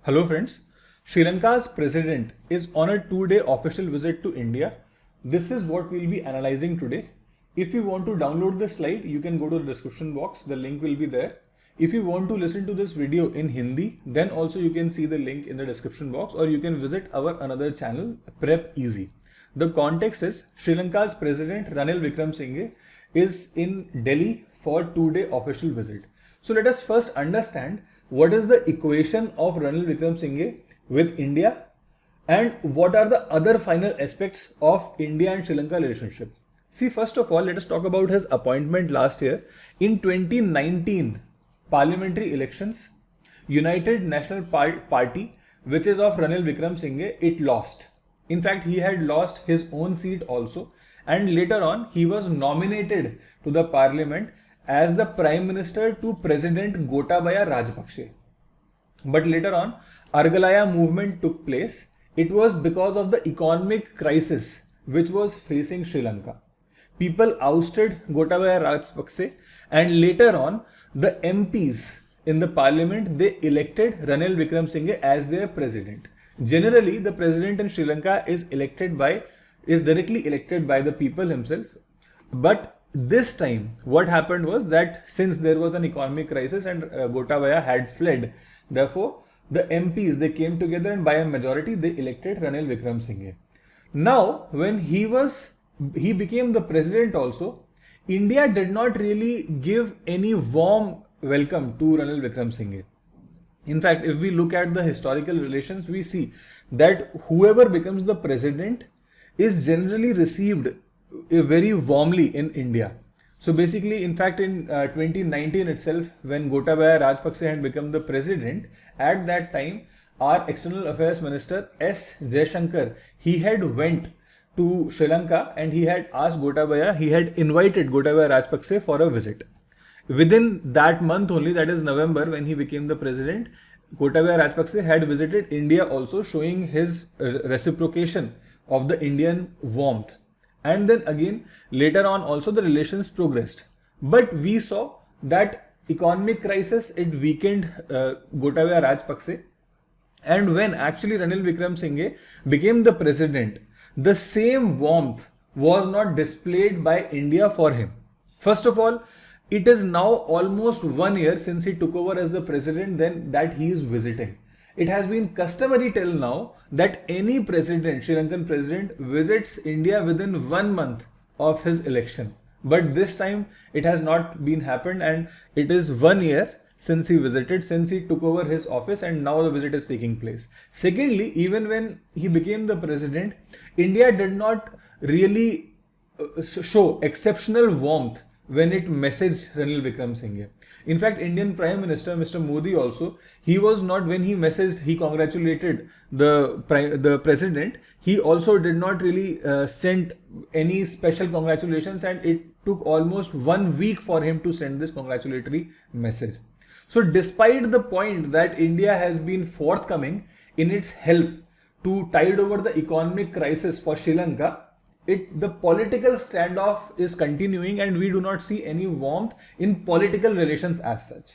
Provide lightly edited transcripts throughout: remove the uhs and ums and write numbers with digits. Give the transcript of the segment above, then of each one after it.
Hello friends, Sri Lanka's president is on a 2-day official visit to India. This is what we'll be analyzing today. If you want to download the slide, you can go to the description box, the link will be there. If you want to listen to this video in Hindi, then also you can see the link in the description box, or you can visit our another channel, Prep Easy. The context is Sri Lanka's president Ranil Wickremesinghe is in Delhi for 2-day official visit. So let us first understand what is the equation of Ranil Wickremesinghe with India and what are the other final aspects of India and Sri Lanka relationship. See, first of all, let us talk about his appointment last year. In 2019 parliamentary elections, United National Party, which is of Ranil Wickremesinghe, it lost. In fact, he had lost his own seat also, and later on he was nominated to the parliament as the Prime Minister to President Gotabaya Rajapakse. But later on, Argalaya movement took place. It was because of the economic crisis which was facing Sri Lanka. People ousted Gotabaya Rajapakse, and later on, the MPs in the parliament, they elected Ranil Wickremesinghe as their president. Generally, the president in Sri Lanka is directly elected by the people himself. But this time, what happened was that since there was an economic crisis and Gotabaya had fled, therefore the MPs, they came together and by a majority they elected Ranil Wickremesinghe. Now, when he became the president also, India did not really give any warm welcome to Ranil Wickremesinghe. In fact, if we look at the historical relations, we see that whoever becomes the president is generally received very warmly in India. So basically, in fact, in 2019 itself, when Gotabaya Rajapakse had become the president, at that time, our External Affairs Minister S. Jaishankar, he had went to Sri Lanka and he had invited Gotabaya Rajapakse for a visit. Within that month only, that is November, when he became the president, Gotabaya Rajapakse had visited India also, showing his reciprocation of the Indian warmth. And then again, later on also the relations progressed. But we saw that economic crisis, it weakened Gotabaya Rajapakse. And when actually Ranil Wickremesinghe became the president, the same warmth was not displayed by India for him. First of all, it is now almost 1 year since he took over as the president, then that he is visiting. It has been customary till now that any president, Sri Lankan president, visits India within 1 month of his election. But this time it has not been happened, and it is 1 year since he visited, since he took over his office, and now the visit is taking place. Secondly, even when he became the president, India did not really show exceptional warmth when it messaged Ranil Wickremesinghe. In fact, Indian Prime Minister Mr. Modi also, he was not, when he messaged, he congratulated the president, he also did not really send any special congratulations, and it took almost 1 week for him to send this congratulatory message. So despite the point that India has been forthcoming in its help to tide over the economic crisis for Sri Lanka, the political standoff is continuing, and we do not see any warmth in political relations as such.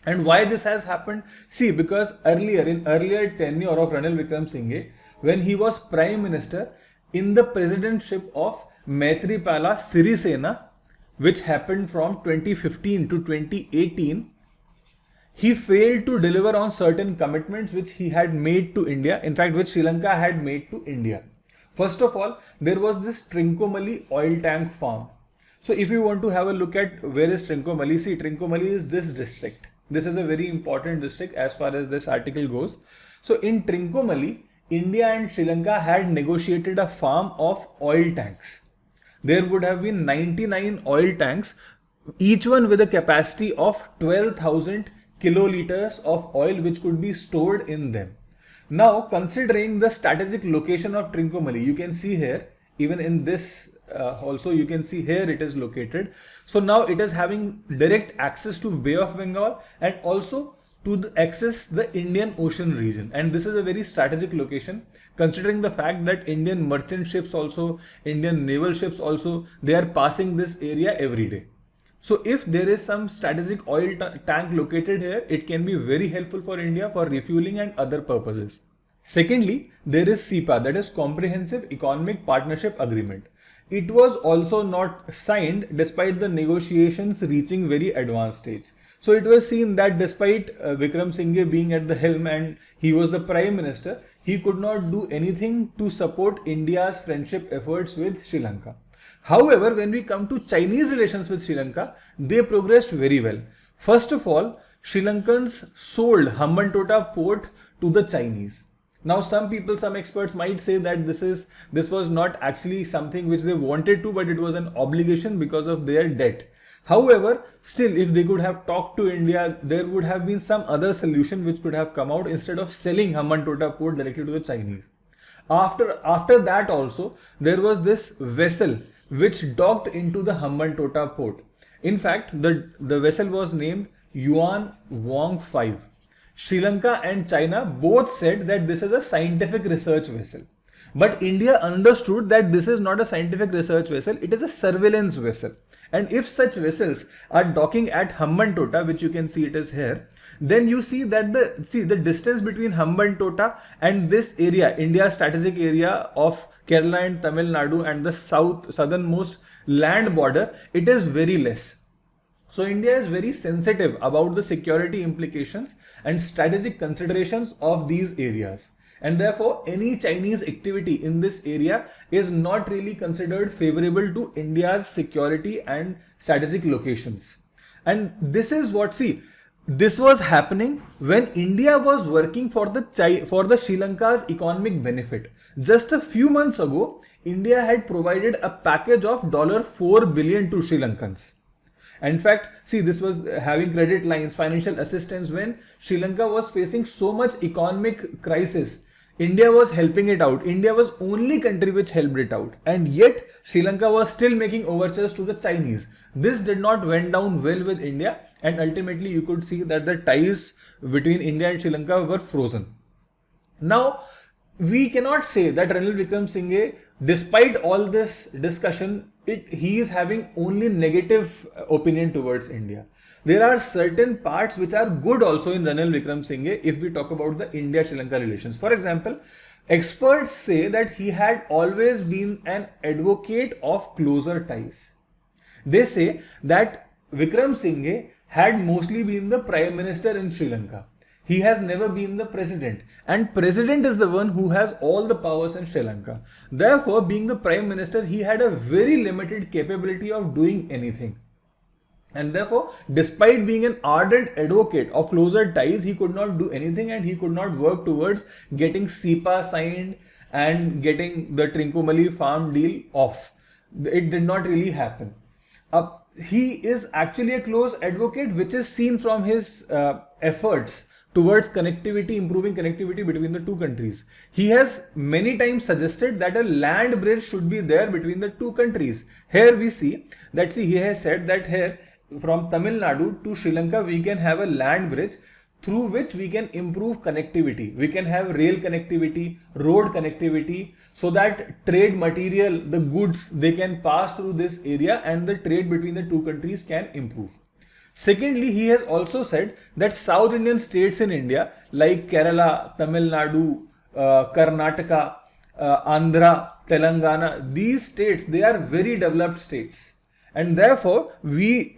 And why this has happened? See, because earlier tenure of Ranil Wickremesinghe, when he was Prime Minister in the presidentship of Maithripala Sirisena, which happened from 2015 to 2018, he failed to deliver on certain commitments which he had made to India, in fact, which Sri Lanka had made to India. First of all, there was this Trincomalee oil tank farm. So if you want to have a look at where is Trincomalee, see, Trincomalee is this district. This is a very important district as far as this article goes. So in Trincomalee, India and Sri Lanka had negotiated a farm of oil tanks. There would have been 99 oil tanks, each one with a capacity of 12,000 kiloliters of oil which could be stored in them. Now, considering the strategic location of Trincomalee, you can see here, even in this also you can see here it is located. So now it is having direct access to Bay of Bengal and also to access the Indian Ocean region. And this is a very strategic location, considering the fact that Indian merchant ships also, Indian naval ships also, they are passing this area every day. So if there is some strategic oil tank located here, it can be very helpful for India for refueling and other purposes. Secondly, there is CEPA, that is Comprehensive Economic Partnership Agreement. It was also not signed despite the negotiations reaching very advanced stage. So it was seen that despite Wickremesinghe being at the helm and he was the prime minister, he could not do anything to support India's friendship efforts with Sri Lanka. However, when we come to Chinese relations with Sri Lanka, they progressed very well. First of all, Sri Lankans sold Hambantota port to the Chinese. Now, some people, some experts might say that this was not actually something which they wanted to, but it was an obligation because of their debt. However, still, if they could have talked to India, there would have been some other solution which could have come out instead of selling Hambantota port directly to the Chinese. After that also, there was this vessel which docked into the Hambantota port. In fact, the vessel was named Yuan Wong 5. Sri Lanka and China both said that this is a scientific research vessel. But India understood that this is not a scientific research vessel, it is a surveillance vessel. And if such vessels are docking at Hambantota, which you can see it is here, then you see that the distance between Hambantota and this area, India's strategic area of Kerala and Tamil Nadu and the southernmost land border, it is very less. So India is very sensitive about the security implications and strategic considerations of these areas. And therefore, any Chinese activity in this area is not really considered favorable to India's security and strategic locations. And this is what, see, this was happening when India was working for the Sri Lanka's economic benefit. Just a few months ago, India had provided a package of $4 billion to Sri Lankans. In fact, see, this was having credit lines, financial assistance when Sri Lanka was facing so much economic crisis. India was helping it out. India was only country which helped it out. And yet, Sri Lanka was still making overtures to the Chinese. This did not went down well with India. And ultimately, you could see that the ties between India and Sri Lanka were frozen. Now, we cannot say that Ranil Wickremesinghe, despite all this discussion, he is having only negative opinion towards India. There are certain parts which are good also in Ranil Wickremesinghe if we talk about the India-Sri Lanka relations. For example, experts say that he had always been an advocate of closer ties. They say that Wickremesinghe had mostly been the Prime Minister in Sri Lanka. He has never been the president, and president is the one who has all the powers in Sri Lanka. Therefore, being the prime minister, he had a very limited capability of doing anything. And therefore, despite being an ardent advocate of closer ties, he could not do anything and he could not work towards getting CEPA signed and getting the Trincomalee farm deal off. It did not really happen. He is actually a close advocate, which is seen from his efforts towards connectivity, improving connectivity between the two countries. He has many times suggested that a land bridge should be there between the two countries. Here we see that, he has said that here from Tamil Nadu to Sri Lanka, we can have a land bridge through which we can improve connectivity. We can have rail connectivity, road connectivity, so that trade material, the goods, they can pass through this area and the trade between the two countries can improve. Secondly, he has also said that South Indian states in India like Kerala, Tamil Nadu, Karnataka, Andhra, Telangana, these states, they are very developed states. And therefore, he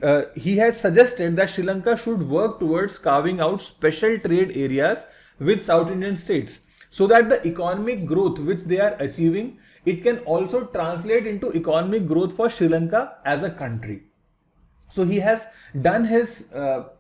has suggested that Sri Lanka should work towards carving out special trade areas with South Indian states, so that the economic growth which they are achieving, it can also translate into economic growth for Sri Lanka as a country. So he has done his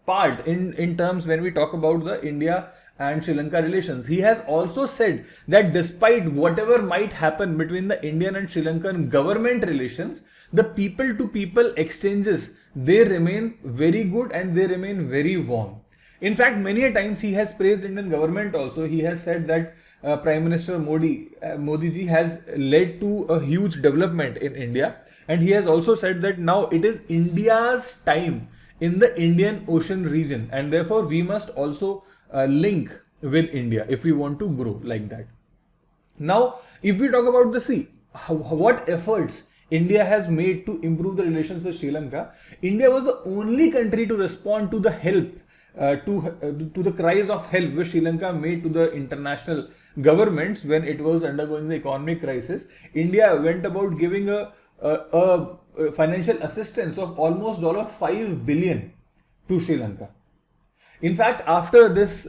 part in terms when we talk about the India and Sri Lanka relations. He has also said that despite whatever might happen between the Indian and Sri Lankan government relations, the people to people exchanges, they remain very good and they remain very warm. In fact, many a times he has praised Indian government also. He has said that Prime Minister Modi ji has led to a huge development in India. And he has also said that now it is India's time in the Indian Ocean region, and therefore we must also link with India if we want to grow like that. Now, if we talk about the sea, what efforts India has made to improve the relations with Sri Lanka, India was the only country to respond to the help, to the cries of help which Sri Lanka made to the international governments when it was undergoing the economic crisis. India went about giving a financial assistance of almost $5 billion to Sri Lanka. In fact, after this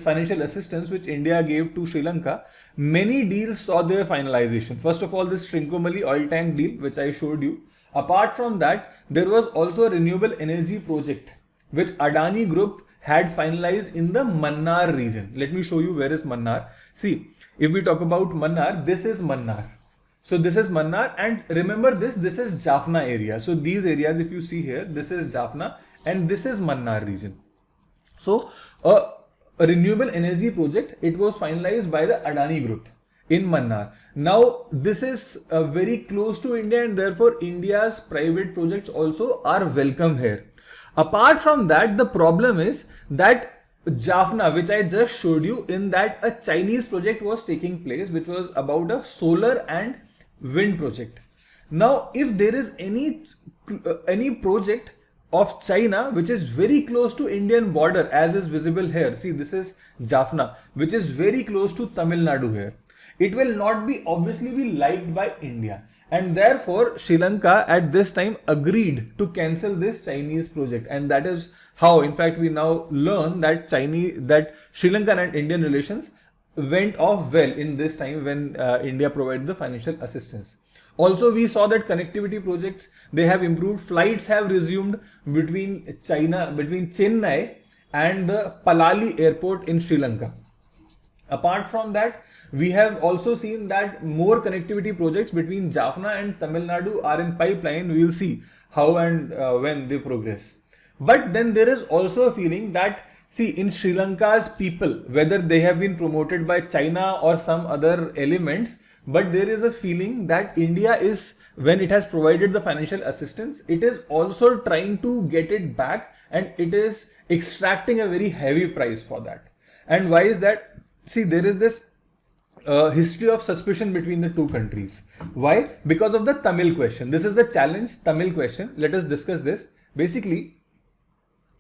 financial assistance which India gave to Sri Lanka, many deals saw their finalization. First of all, this Trincomalee oil tank deal, which I showed you. Apart from that, there was also a renewable energy project which Adani Group had finalized in the Mannar region. Let me show you where is Mannar. See, if we talk about Mannar, this is Mannar. So this is Mannar, and remember this is Jaffna area. So these areas, if you see here, this is Jaffna and this is Mannar region. So a renewable energy project, it was finalized by the Adani Group in Mannar. Now this is very close to India, and therefore India's private projects also are welcome here. Apart from that, the problem is that Jaffna, which I just showed you, in that a Chinese project was taking place, which was about a solar and wind project. Now if there is any project of China which is very close to Indian border, as is visible here, see, this is Jaffna, which is very close to Tamil Nadu here, it will not be obviously be liked by India, and therefore Sri Lanka at this time agreed to cancel this Chinese project. And that is how, in fact, we now learn that Sri Lankan and Indian relations went off well in this time when India provided the financial assistance. Also, we saw that connectivity projects, they have improved. Flights have resumed between Chennai and the Palali airport in Sri Lanka. Apart from that, we have also seen that more connectivity projects between Jaffna and Tamil Nadu are in pipeline. We will see how and when they progress. But then there is also a feeling that, see, in Sri Lanka's people, whether they have been promoted by China or some other elements, but there is a feeling that India is, when it has provided the financial assistance, it is also trying to get it back, and it is extracting a very heavy price for that. And why is that? See, there is this history of suspicion between the two countries. Why? Because of the Tamil question. This is the challenge, Tamil question. Let us discuss this. Basically,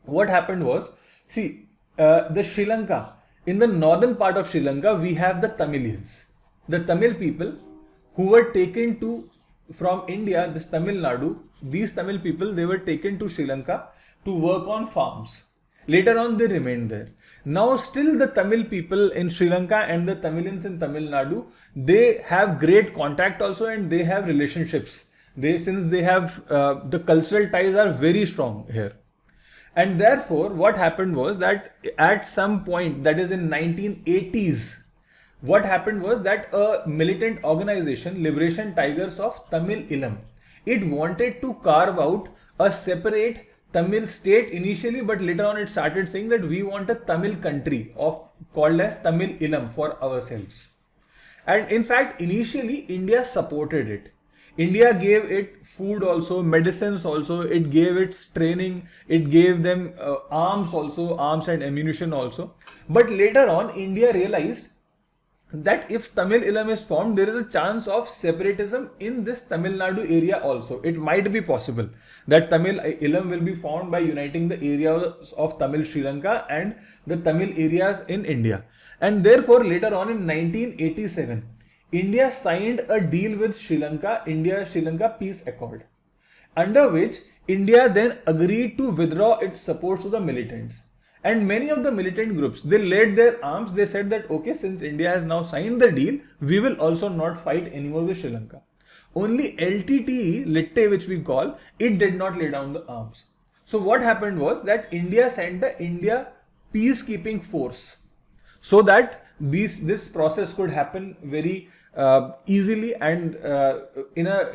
what happened was, see, the Sri Lanka, in the northern part of Sri Lanka, we have the Tamilians. The Tamil people who were taken from India, this Tamil Nadu, these Tamil people, they were taken to Sri Lanka to work on farms. Later on, they remained there. Now, still the Tamil people in Sri Lanka and the Tamilians in Tamil Nadu, they have great contact also, and they have relationships. Since they have, the cultural ties are very strong here. And therefore, what happened was that at some point, that is in 1980s, what happened was that a militant organization, Liberation Tigers of Tamil Eelam, it wanted to carve out a separate Tamil state initially, but later on it started saying that we want a Tamil country called as Tamil Eelam for ourselves. And in fact, initially India supported it. India gave it food also, medicines also, it gave its training, it gave them arms also, arms and ammunition also. But later on, India realized that if Tamil Eelam is formed, there is a chance of separatism in this Tamil Nadu area also. It might be possible that Tamil Eelam will be formed by uniting the areas of Tamil Sri Lanka and the Tamil areas in India. And therefore, later on in 1987, India signed a deal with Sri Lanka, India-Sri Lanka Peace Accord, under which India then agreed to withdraw its support to the militants. And many of the militant groups, they laid their arms. They said that, okay, since India has now signed the deal, we will also not fight anymore with Sri Lanka. Only LTTE, Litte, which we call, it did not lay down the arms. So what happened was that India sent the India peacekeeping force, so that this process could happen very easily. And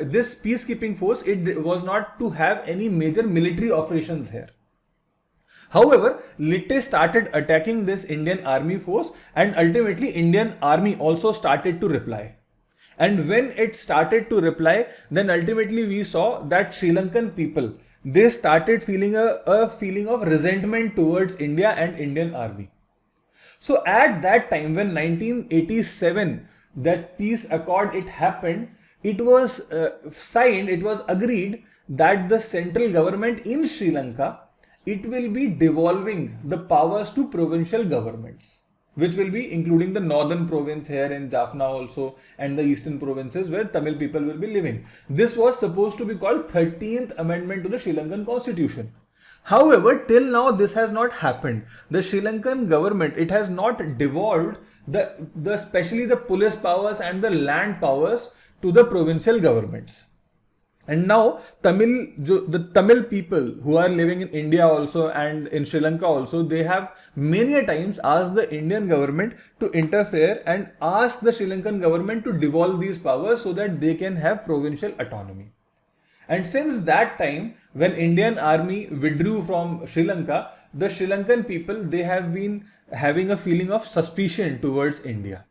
this peacekeeping force, it was not to have any major military operations here. However, Litte started attacking this Indian army force, and ultimately Indian army also started to reply. And when it started to reply, then ultimately we saw that Sri Lankan people, they started feeling a feeling of resentment towards India and Indian army. So at that time, when 1987, that peace accord, it happened, it was signed, it was agreed that the central government in Sri Lanka, it will be devolving the powers to provincial governments, which will be including the northern province here in Jaffna also, and the eastern provinces where Tamil people will be living. This was supposed to be called 13th Amendment to the Sri Lankan Constitution. However, till now this has not happened. The Sri Lankan government, it has not devolved the especially the police powers and the land powers to the provincial governments. And now the Tamil people who are living in India also and in Sri Lanka also, they have many a times asked the Indian government to interfere and ask the Sri Lankan government to devolve these powers so that they can have provincial autonomy. And since that time, when Indian army withdrew from Sri Lanka, the Sri Lankan people, they have been having a feeling of suspicion towards India.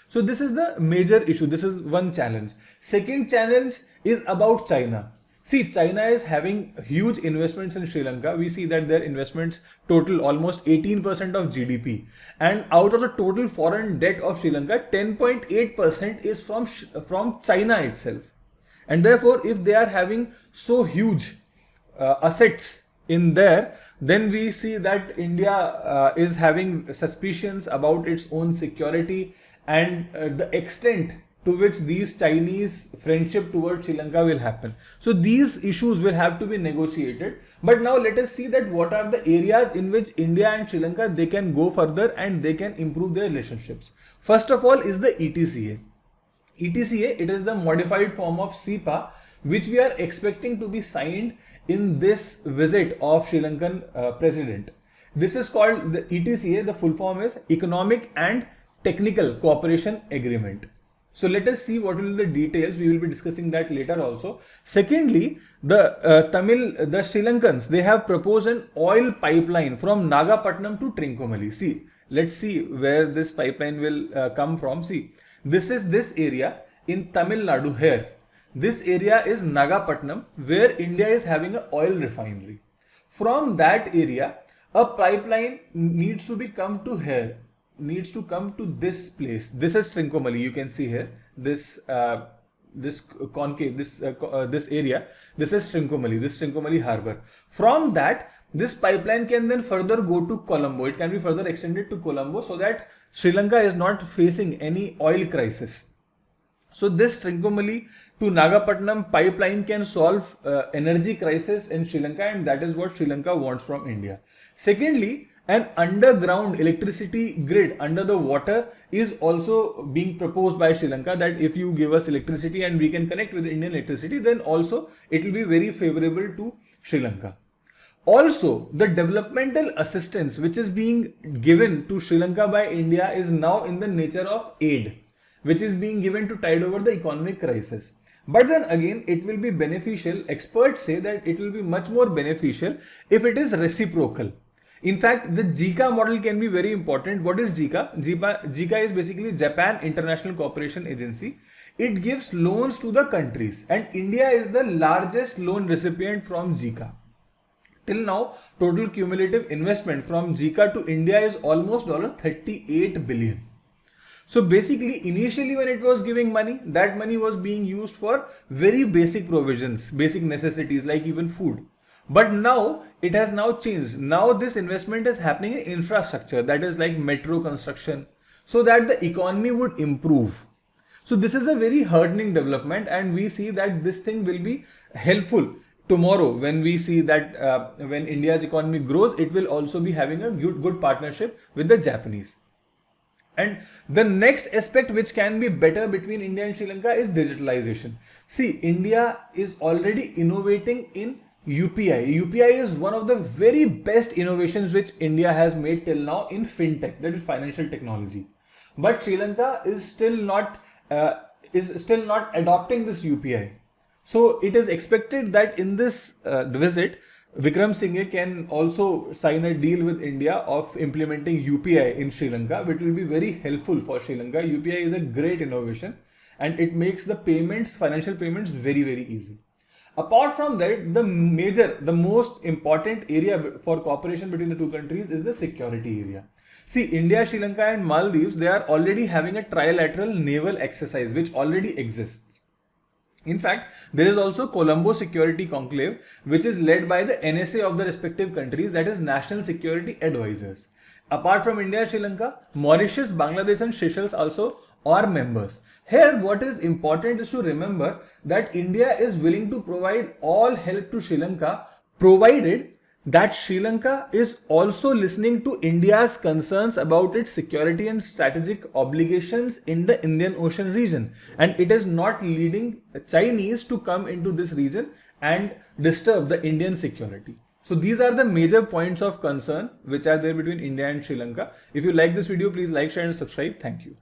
So this is the major issue. This is one challenge. Second challenge is about China. See, China is having huge investments in Sri Lanka. We see that their investments total almost 18% of GDP. And out of the total foreign debt of Sri Lanka, 10.8% is from China itself. And therefore, if they are having so huge assets in there, then we see that India is having suspicions about its own security and the extent to which these Chinese friendship towards Sri Lanka will happen. So these issues will have to be negotiated. But now let us see that what are the areas in which India and Sri Lanka, they can go further and they can improve their relationships. First of all is the ETCA. ETCA, it is the modified form of CEPA, which we are expecting to be signed in this visit of Sri Lankan president. This is called the ETCA. The full form is Economic and Technical Cooperation Agreement. So let us see what will be the details. We will be discussing that later also. Secondly, the Sri Lankans, they have proposed an oil pipeline from Nagapattinam to Trincomalee. See, let's see where this pipeline will come from. See, this is this area in Tamil Nadu here. This area is Nagapattinam, where India is having an oil refinery. From that area, a pipeline needs to be come to here. Needs to come to this place. This is Trincomalee. You can see here this concave, this area. This is Trincomalee. This Trincomalee Harbour. From that, this pipeline can then further go to Colombo. It can be further extended to Colombo so that Sri Lanka is not facing any oil crisis. So this Trincomalee to Nagapattinam pipeline can solve energy crisis in Sri Lanka, and that is what Sri Lanka wants from India. Secondly, an underground electricity grid under the water is also being proposed by Sri Lanka, that if you give us electricity and we can connect with Indian electricity, then also it will be very favorable to Sri Lanka. Also, the developmental assistance which is being given to Sri Lanka by India is now in the nature of aid, which is being given to tide over the economic crisis. But then again, it will be beneficial. Experts say that it will be much more beneficial if it is reciprocal. In fact, the JICA model can be very important. What is JICA? JICA is basically Japan International Cooperation Agency. It gives loans to the countries, and India is the largest loan recipient from JICA. Till now, total cumulative investment from JICA to India is almost $38 billion. So basically, initially when it was giving money, that money was being used for very basic provisions, basic necessities like even food. But now it has now changed. Now this investment is happening in infrastructure, that is like metro construction, so that the economy would improve. So this is a very heartening development, and we see that this thing will be helpful tomorrow when we see that when India's economy grows, it will also be having a good partnership with the Japanese. And the next aspect which can be better between India and Sri Lanka is digitalization. See, India is already innovating in UPI. UPI is one of the very best innovations which India has made till now in fintech, that is financial technology. But Sri Lanka is still not adopting this UPI. So it is expected that in this visit, Vikramasinghe can also sign a deal with India of implementing UPI in Sri Lanka, which will be very helpful for Sri Lanka. UPI is a great innovation and it makes the payments, financial payments, very, very easy. Apart from that, the most important area for cooperation between the two countries is the security area. See, India, Sri Lanka and Maldives, they are already having a trilateral naval exercise which already exists. In fact, there is also Colombo Security Conclave, which is led by the NSA of the respective countries, that is National Security Advisors. Apart from India, Sri Lanka, Mauritius, Bangladesh and Seychelles also are members. Here, what is important is to remember that India is willing to provide all help to Sri Lanka, provided that Sri Lanka is also listening to India's concerns about its security and strategic obligations in the Indian Ocean region, and it is not leading Chinese to come into this region and disturb the Indian security. So these are the major points of concern which are there between India and Sri Lanka. If you like this video, please like, share and subscribe. Thank you.